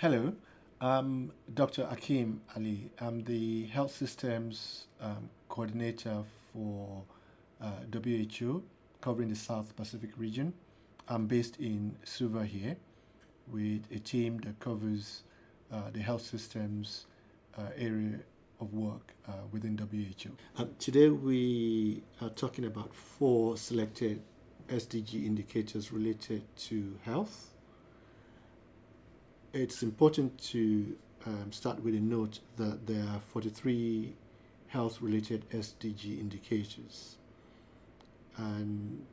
Hello, I'm Dr. Akeem Ali. I'm the Health Systems Coordinator for WHO, covering the South Pacific region. I'm based in Suva here with a team that covers the health systems area of work within WHO. Today we are talking about 4 selected SDG indicators related to health. It's important to start with a note that there are 43 health-related SDG indicators. And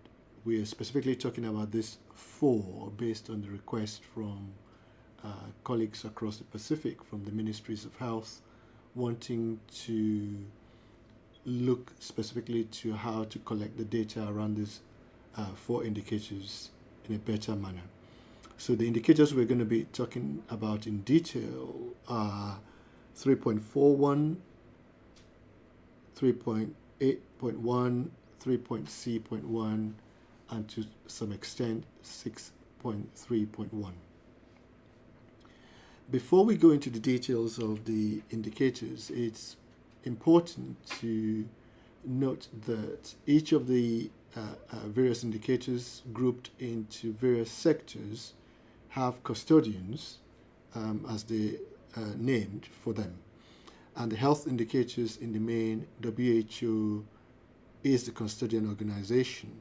we are specifically talking about these 4 based on the request from colleagues across the Pacific from the Ministries of Health wanting to look specifically to how to collect the data around these 4 indicators in a better manner. So the indicators we're going to be talking about in detail are 3.41, 3.8.1, 3.c.1, and to some extent 6.3.1. Before we go into the details of the indicators, it's important to note that each of the various indicators grouped into various sectors have custodians, as they named for them. And the health indicators in the main, WHO is the custodian organization.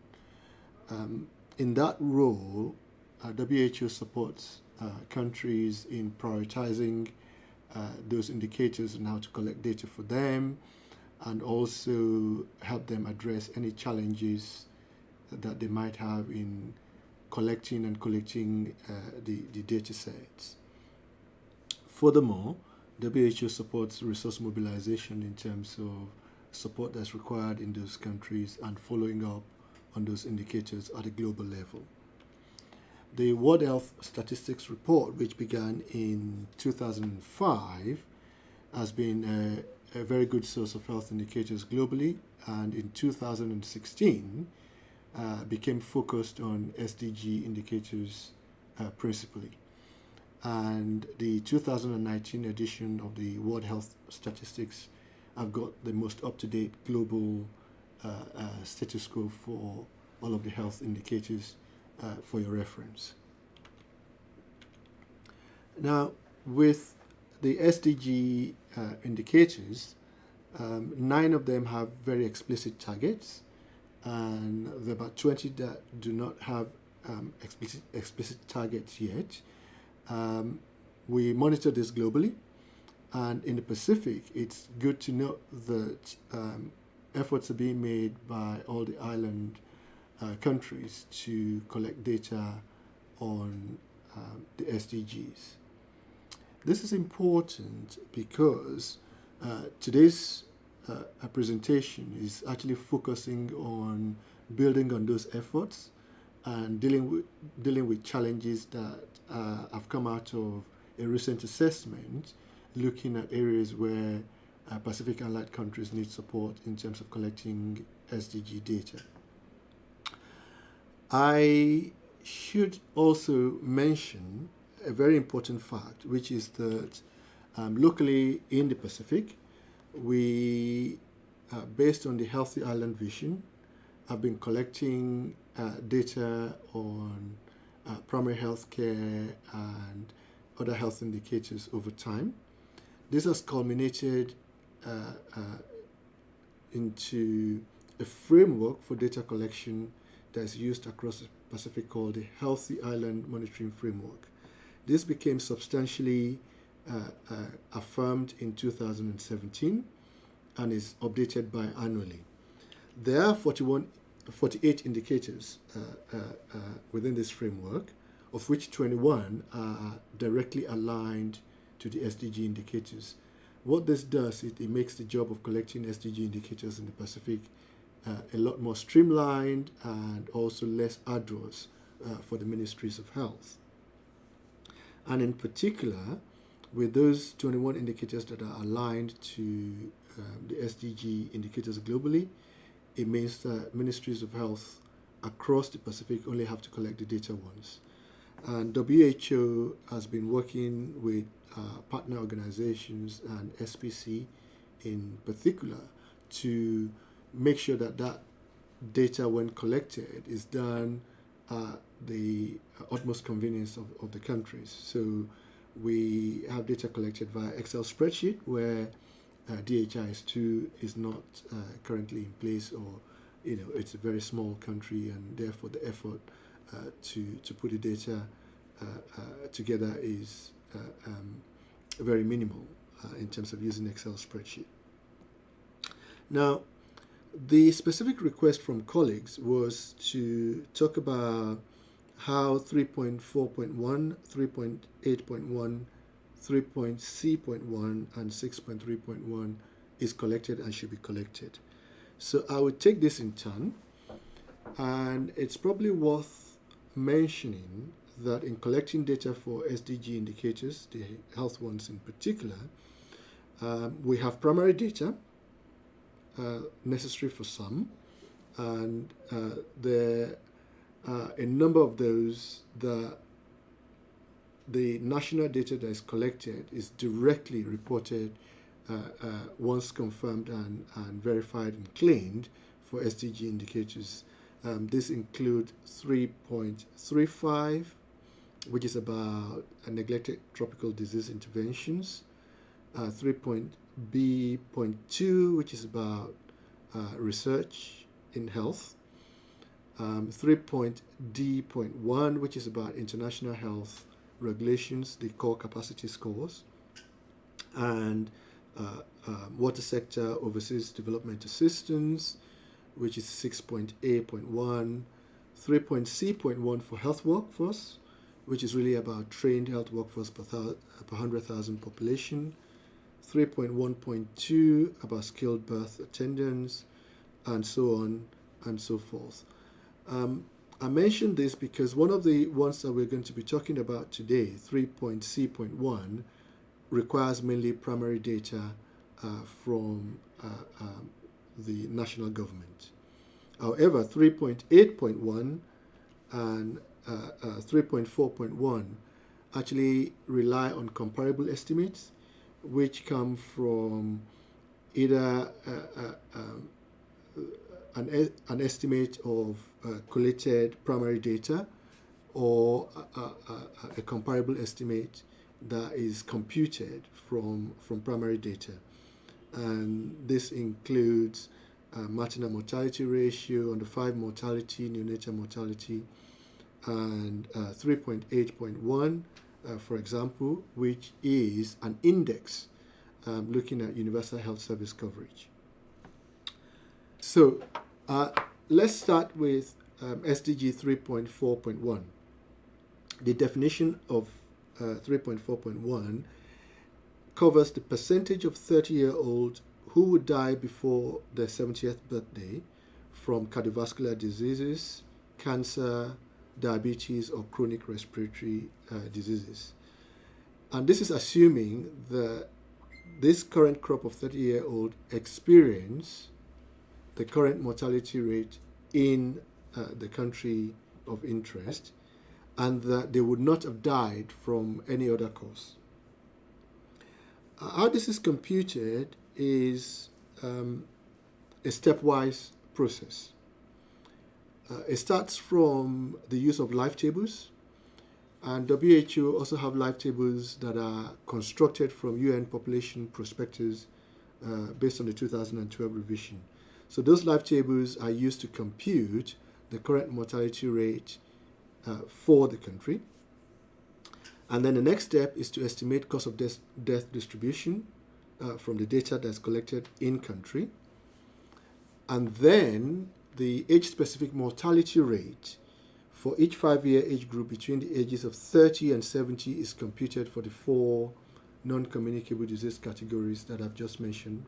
In that role, WHO supports countries in prioritizing those indicators and how to collect data for them, and also help them address any challenges that they might have in collecting the data sets. Furthermore, WHO supports resource mobilization in terms of support that's required in those countries and following up on those indicators at a global level. The World Health Statistics Report, which began in 2005, has been a very good source of health indicators globally, and in 2016 became focused on SDG indicators principally. And the 2019 edition of the World Health Statistics have got the most up-to-date global status quo for all of the health indicators for your reference. Now, with the SDG indicators, 9 of them have very explicit targets, and there are about 20 that do not have explicit targets yet. We monitor this globally, and in the Pacific, it's good to note that efforts are being made by all the island countries to collect data on the SDGs. This is important because today's presentation is actually focusing on building on those efforts and dealing with challenges that have come out of a recent assessment, looking at areas where Pacific Island countries need support in terms of collecting SDG data. I should also mention a very important fact, which is that locally in the Pacific, we, based on the Healthy Island Vision, have been collecting data on primary health care and other health indicators over time. This has culminated into a framework for data collection that is used across the Pacific called the Healthy Island Monitoring Framework. This became substantially affirmed in 2017 and is updated biannually. There are 48 indicators within this framework, of which 21 are directly aligned to the SDG indicators. What this does is it makes the job of collecting SDG indicators in the Pacific a lot more streamlined and also less arduous for the Ministries of Health. And in particular, with those 21 indicators that are aligned to the SDG indicators globally, it means that Ministries of Health across the Pacific only have to collect the data once. And WHO has been working with partner organizations and SPC in particular to make sure that that data, when collected, is done at the utmost convenience of the countries. So we have data collected via Excel spreadsheet where DHIS2 is not currently in place, or it's a very small country, and therefore the effort to put the data together is very minimal in terms of using Excel spreadsheet. Now, the specific request from colleagues was to talk about how 3.4.1, 3.8.1, 3.c.1, and 6.3.1 is collected and should be collected. So I would take this in turn, and it's probably worth mentioning that in collecting data for SDG indicators, the health ones in particular, we have primary data necessary for some, and there are a number of those that the national data that is collected is directly reported once confirmed and verified and claimed for SDG indicators. This includes 3.35, which is about neglected tropical disease interventions, 3.b.2, which is about research in health, 3.d.1, which is about international health regulations, the core capacity scores, and water sector overseas development assistance, which is 6.a.1, 3.c.1 for health workforce, which is really about trained health workforce per 100,000 population, 3.1.2 about skilled birth attendants, and so on and so forth. I mentioned this because one of the ones that we're going to be talking about today, 3.c.1, requires mainly primary data from the national government. However, 3.8.1 and 3.4.1 actually rely on comparable estimates, which come from either an estimate of collated primary data or a comparable estimate that is computed from primary data. And this includes maternal mortality ratio, under 5 mortality, neonatal mortality, and 3.8.1, for example, which is an index looking at universal health service coverage. So let's start with SDG 3.4.1. The definition of 3.4.1 covers the percentage of 30-year-olds who would die before their 70th birthday from cardiovascular diseases, cancer, diabetes, or chronic respiratory diseases. And this is assuming that this current crop of 30-year-old experience the current mortality rate in the country of interest, and that they would not have died from any other cause. How this is computed is a stepwise process. It starts from the use of life tables, and WHO also have life tables that are constructed from UN population prospectus based on the 2012 revision. So those life tables are used to compute the current mortality rate for the country. And then the next step is to estimate cause of death distribution from the data that's collected in country. And then the age-specific mortality rate for each 5-year age group between the ages of 30 and 70 is computed for the 4 non-communicable disease categories that I've just mentioned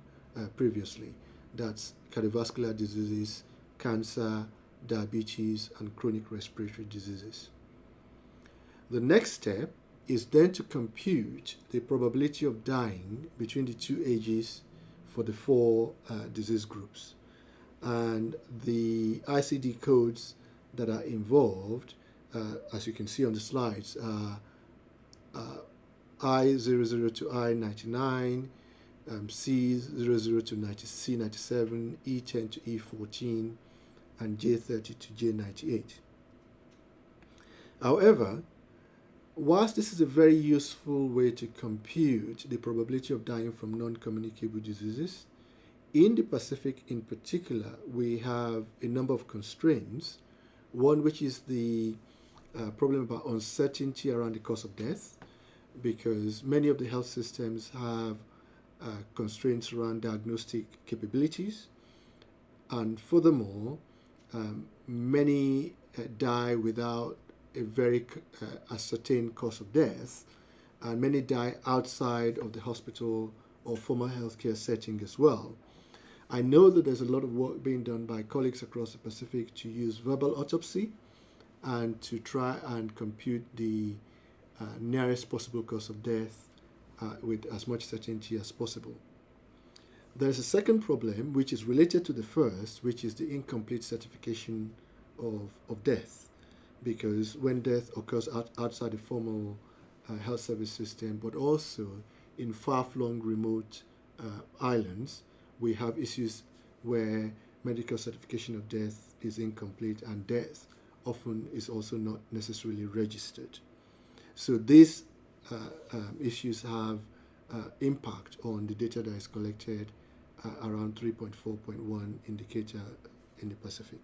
previously. That's cardiovascular diseases, cancer, diabetes, and chronic respiratory diseases. The next step is then to compute the probability of dying between the 2 ages for the 4 disease groups. And the ICD codes that are involved as you can see on the slides, I00 to I99, C00 to C97, E10 to E14, and J30 to J98. However, whilst this is a very useful way to compute the probability of dying from non-communicable diseases, in the Pacific in particular, we have a number of constraints. One, which is the problem about uncertainty around the cause of death, because many of the health systems have constraints around diagnostic capabilities. And furthermore, many die without a very ascertained cause of death, and many die outside of the hospital or formal healthcare setting as well. I know that there's a lot of work being done by colleagues across the Pacific to use verbal autopsy and to try and compute the nearest possible cause of death with as much certainty as possible. There's a second problem which is related to the first, which is the incomplete certification of death. Because when death occurs outside the formal health service system, but also in far-flung remote islands, we have issues where medical certification of death is incomplete, and death often is also not necessarily registered. So these issues have impact on the data that is collected around 3.4.1 indicator in the Pacific.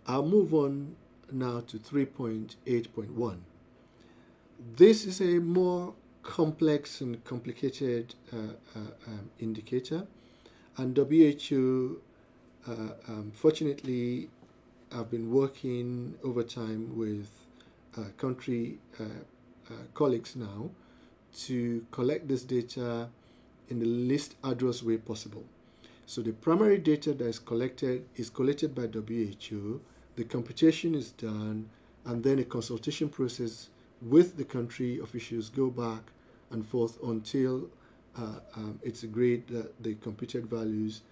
I'll move on now to 3.8.1. This is a more complex and complicated indicator, and WHO fortunately have been working over time with country colleagues now to collect this data in the least arduous way possible. So the primary data that is collected by WHO, the computation is done, and then a consultation process with the country officials go back and forth until it's agreed that the computed values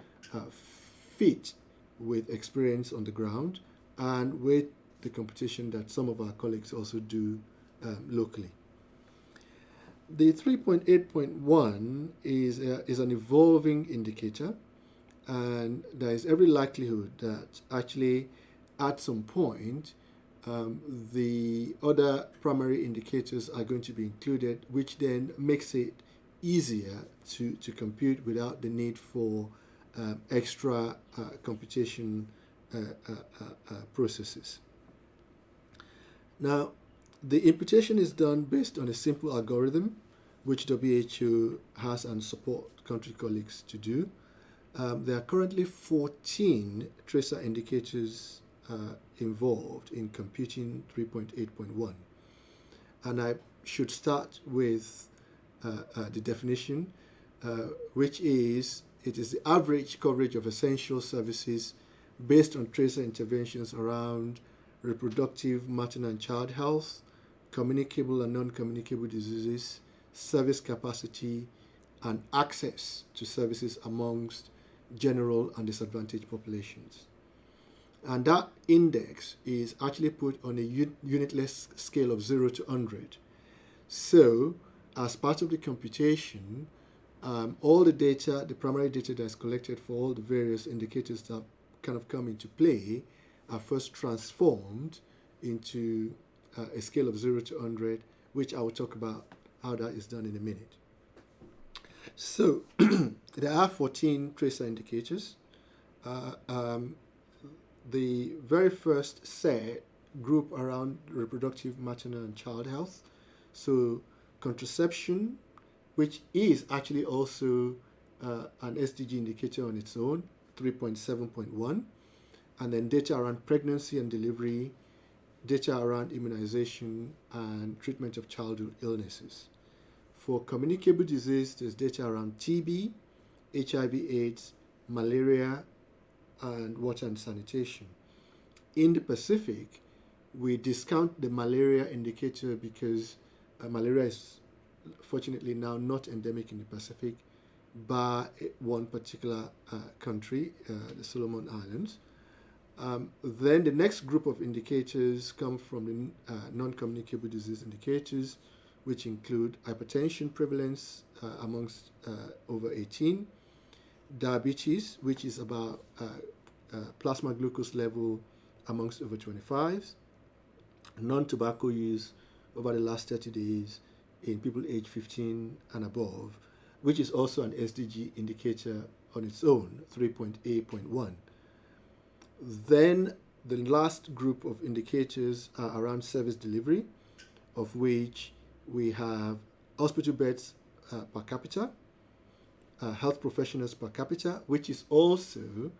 fit with experience on the ground and with the computation that some of our colleagues also do locally. The 3.8.1 is an evolving indicator, and there is every likelihood that actually at some point the other primary indicators are going to be included, which then makes it easier to compute without the need for extra computation processes. Now, the imputation is done based on a simple algorithm, which WHO has and support country colleagues to do. There are currently 14 tracer indicators involved in computing 3.8.1. And I should start with the definition, which is, it is the average coverage of essential services based on tracer interventions around reproductive, maternal and child health, communicable and non-communicable diseases, service capacity, and access to services amongst general and disadvantaged populations. And that index is actually put on a unitless scale of 0 to 100. So, as part of the computation, all the data, the primary data that is collected for all the various indicators that kind of come into play are first transformed into a scale of 0 to 100, which I will talk about how that is done in a minute. So, there are 14 tracer indicators. The very first set group around reproductive, maternal, and child health. So, contraception, which is actually also an SDG indicator on its own, 3.7.1, and then data around pregnancy and delivery, data around immunization and treatment of childhood illnesses. For communicable disease, there's data around TB, HIV/AIDS, malaria, and water and sanitation. In the Pacific, we discount the malaria indicator because malaria is fortunately now not endemic in the Pacific, bar one particular country, the Solomon Islands. Then the next group of indicators come from the non-communicable disease indicators, which include hypertension prevalence amongst over 18, diabetes, which is about plasma glucose level amongst over 25s, non-tobacco use over the last 30 days in people aged 15 and above, which is also an SDG indicator on its own, 3.a.1. Then the last group of indicators are around service delivery, of which we have hospital beds per capita, health professionals per capita, which is also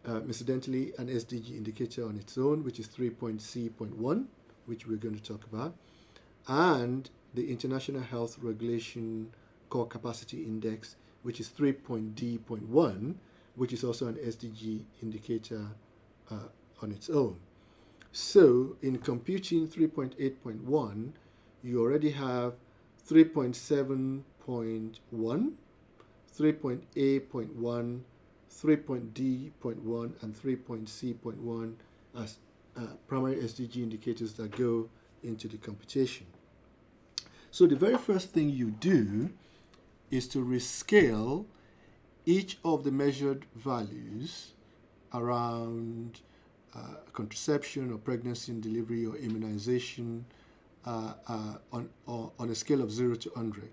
incidentally an SDG indicator on its own, which is 3.c.1, which we're going to talk about, and the International Health Regulation Core Capacity Index, which is 3.d.1, which is also an SDG indicator on its own. So in computing 3.8.1, you already have 3.7.1, 3.a.1, 3.d.1, and 3.c.1 as primary SDG indicators that go into the computation. So the very first thing you do is to rescale each of the measured values around contraception or pregnancy and delivery or immunization on a scale of 0 to 100.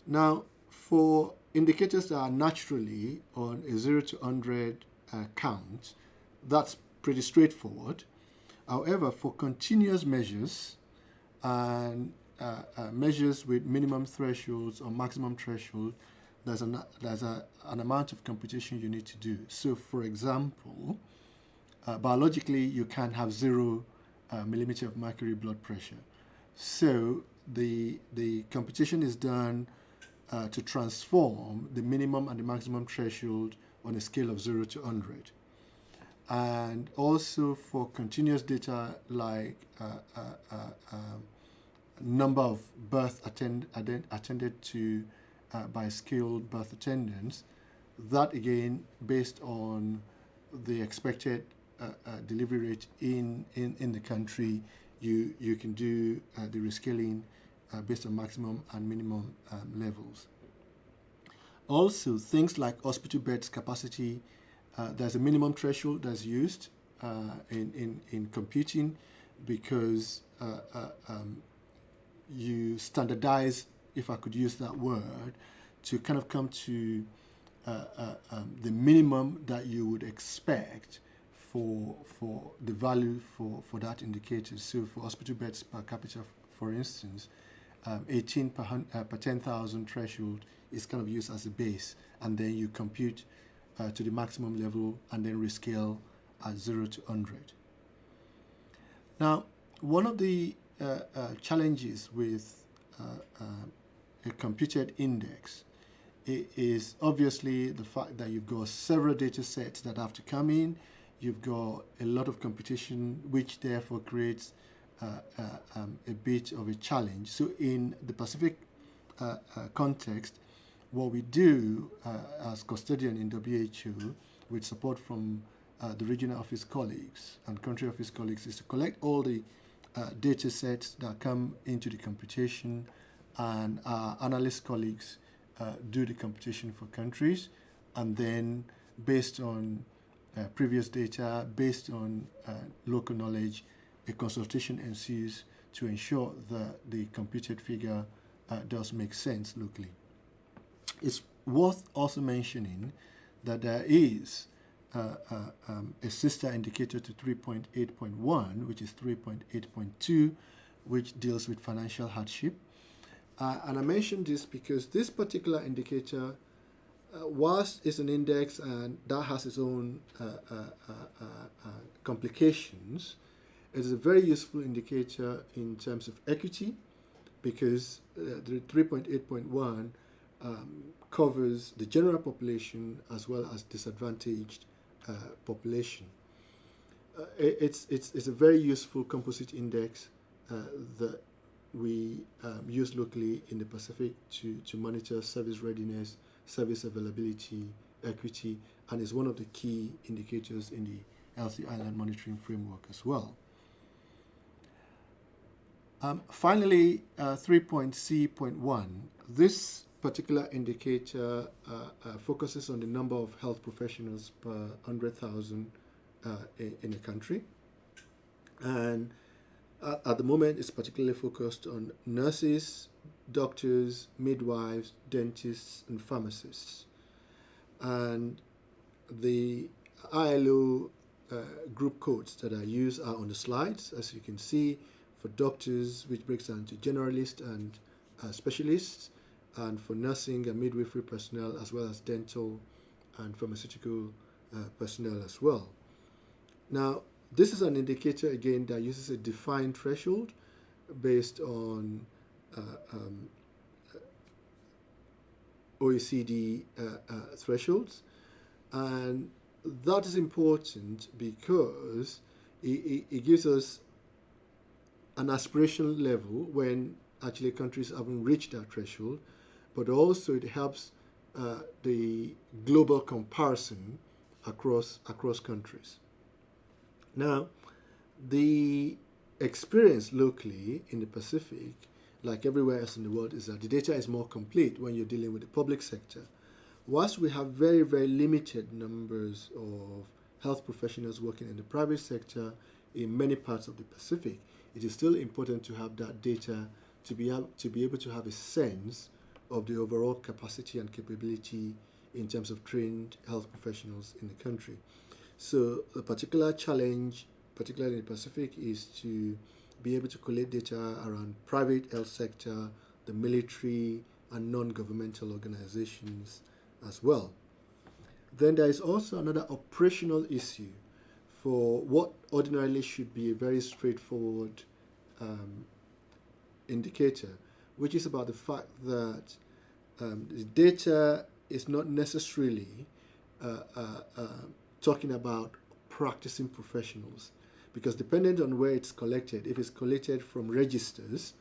Now, for indicators that are naturally on a 0 to 100 count, that's pretty straightforward. However, for continuous measures and measures with minimum thresholds or maximum threshold, there's an amount of computation you need to do. So, for example, biologically, you can have 0 millimeter of mercury blood pressure. So, the computation is done to transform the minimum and the maximum threshold on a scale of 0 to 100. And also for continuous data like number of births attended to by skilled birth attendants, that again based on the expected delivery rate in the country, you can do the rescaling based on maximum and minimum levels. Also, things like hospital beds capacity, there's a minimum threshold that's used in computing because you standardize, if I could use that word, to kind of come to the minimum that you would expect for the value for that indicator. So for hospital beds per capita, for instance, 18 per 10,000 threshold is kind of used as a base, and then you compute to the maximum level and then rescale at 0 to 100. Now, one of the challenges with a computed index is obviously the fact that you've got several data sets that have to come in. You've got a lot of computation, which therefore creates a bit of a challenge. So in the Pacific context, what we do as custodian in WHO, with support from the regional office colleagues and country office colleagues, is to collect all the data sets that come into the computation, and our analyst colleagues do the computation for countries, and then based on previous data, based on local knowledge, a consultation ensues to ensure that the computed figure does make sense locally. It's worth also mentioning that there is a sister indicator to 3.8.1, which is 3.8.2, which deals with financial hardship. And I mention this because this particular indicator, whilst it's an index and that has its own complications, it is a very useful indicator in terms of equity, because the 3.8.1 covers the general population as well as disadvantaged population. It's a very useful composite index that we use locally in the Pacific to monitor service readiness, service availability, equity, and is one of the key indicators in the Healthy Island Monitoring Framework as well. Finally, 3.c.1. This particular indicator focuses on the number of health professionals per 100,000 in a country. And at the moment, it's particularly focused on nurses, doctors, midwives, dentists, and pharmacists. And the ILO group codes that are used are on the slides, as you can see. For doctors, which breaks down to generalists and specialists, and for nursing and midwifery personnel, as well as dental and pharmaceutical personnel as well. Now, this is an indicator, again, that uses a defined threshold based on OECD thresholds. And that is important because it gives us an aspirational level when actually countries haven't reached that threshold, but also it helps the global comparison across countries. Now, the experience locally in the Pacific, like everywhere else in the world, is that the data is more complete when you're dealing with the public sector. Whilst we have very, very limited numbers of health professionals working in the private sector in many parts of the Pacific, it is still important to have that data to be able to have a sense of the overall capacity and capability in terms of trained health professionals in the country. So a particular challenge, particularly in the Pacific, is to be able to collect data around private health sector, the military, and non-governmental organizations as well. Then there is also another operational issue for what ordinarily should be a very straightforward indicator, which is about the fact that the data is not necessarily talking about practicing professionals, because depending on where it's collected, if it's collected from registers,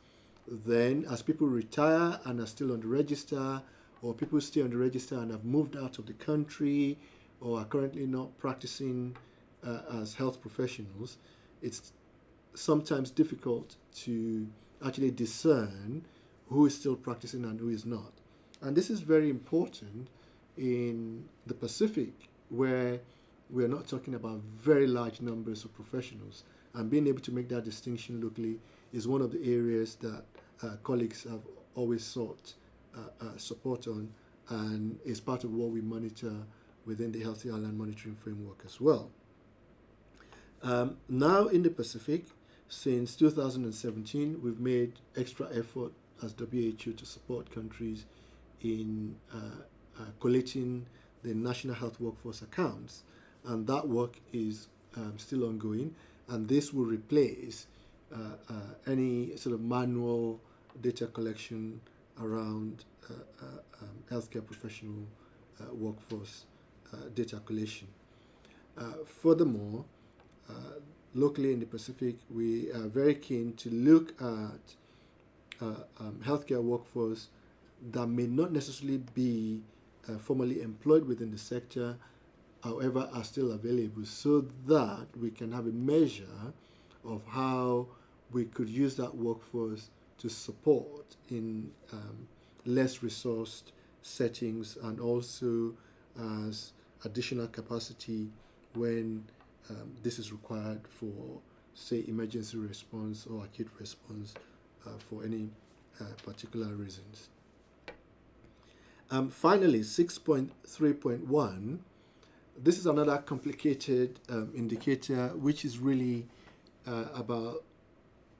then as people retire and are still on the register, or people stay on the register and have moved out of the country or are currently not practicing as health professionals, it's sometimes difficult to actually discern who is still practicing and who is not. And this is very important in the Pacific, where we are not talking about very large numbers of professionals. And being able to make that distinction locally is one of the areas that colleagues have always sought support on, and is part of what we monitor within the Healthy Island Monitoring Framework as well. Now in the Pacific, since 2017, we've made extra effort as WHO to support countries in collating the national health workforce accounts, and that work is still ongoing, and this will replace any sort of manual data collection around healthcare professional workforce data collation. Furthermore, locally in the Pacific, we are very keen to look at healthcare workforce that may not necessarily be formally employed within the sector, however, are still available, so that we can have a measure of how we could use that workforce to support in less resourced settings, and also as additional capacity when this is required for, say, emergency response or acute response for any particular reasons. Finally, 6.3.1, this is another complicated indicator, which is really about,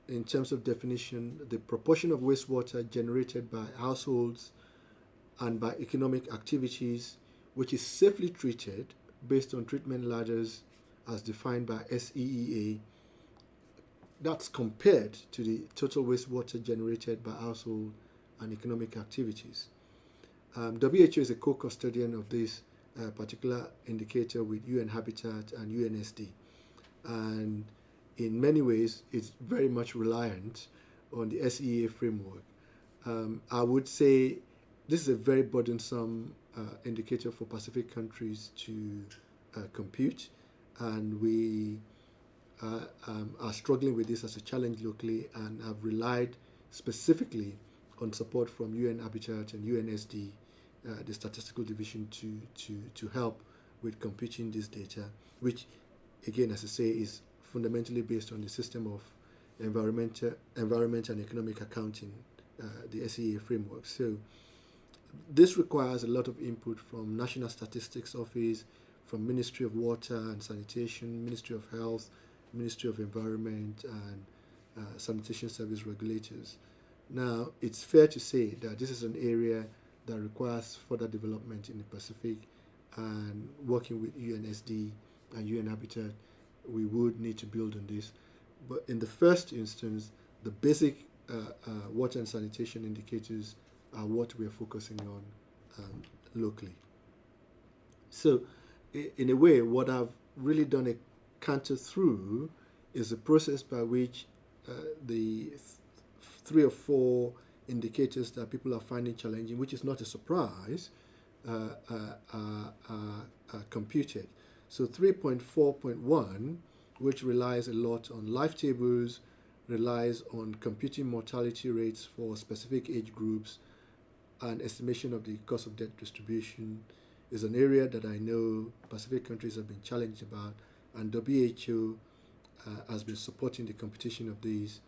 in terms of definition, the proportion of wastewater generated by households and by economic activities, which is safely treated based on treatment ladders as defined by SEEA. That's compared to the total wastewater generated by household and economic activities. WHO is a co-custodian of this particular indicator with UN Habitat and UNSD. And in many ways, it's very much reliant on the SEEA framework. I would say this is a very burdensome indicator for Pacific countries to compute, and we are struggling with this as a challenge locally and have relied specifically on support from UN Habitat and UNSD, the statistical division, to help with computing this data, which, again, as I say, is fundamentally based on the system of environment and economic accounting, the SEA framework. So this requires a lot of input from National Statistics Office, from Ministry of Water and Sanitation, Ministry of Health, Ministry of Environment, and sanitation service regulators. Now, it's fair to say that this is an area that requires further development in the Pacific, and working with UNSD and UN Habitat, we would need to build on this. But in the first instance, the basic water and sanitation indicators are what we are focusing on locally. So, in a way, what I've really done a canter through is a process by which the 3 or 4 indicators that people are finding challenging, which is not a surprise, are computed. So 3.4.1, which relies a lot on life tables, relies on computing mortality rates for specific age groups and estimation of the cost of debt distribution, is an area that I know Pacific countries have been challenged about, and WHO has been supporting the computation of these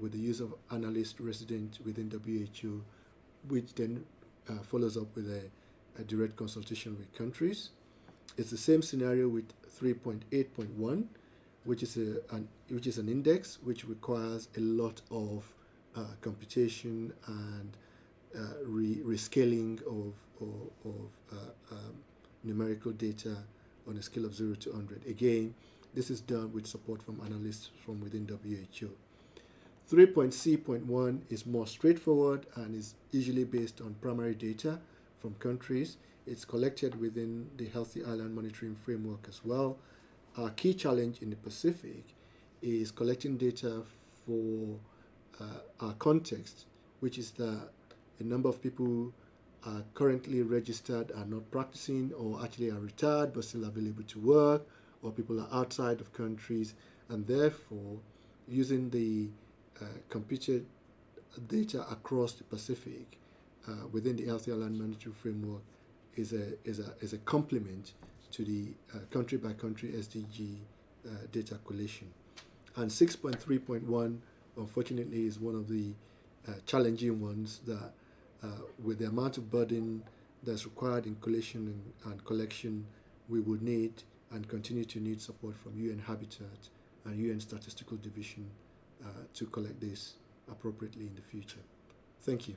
with the use of analysts resident within WHO, which then follows up with a direct consultation with countries. It's the same scenario with 3.8.1, which is an index which requires a lot of computation and rescaling of numerical data on a scale of 0 to 100. Again, this is done with support from analysts from within WHO. 3.c.1 is more straightforward and is usually based on primary data from countries. It's collected within the Healthy Island Monitoring Framework as well. Our key challenge in the Pacific is collecting data for our context, which is that a number of people are currently registered, are not practicing, or actually are retired but still available to work, or people are outside of countries, and therefore using the computed data across the Pacific within the Healthy Island Monitoring Framework is a complement to the country by country SDG data collation. And 6.3.1, unfortunately, is one of the challenging ones that, with the amount of burden that's required in collation and collection, we would need and continue to need support from UN Habitat and UN Statistical Division to collect this appropriately in the future. Thank you.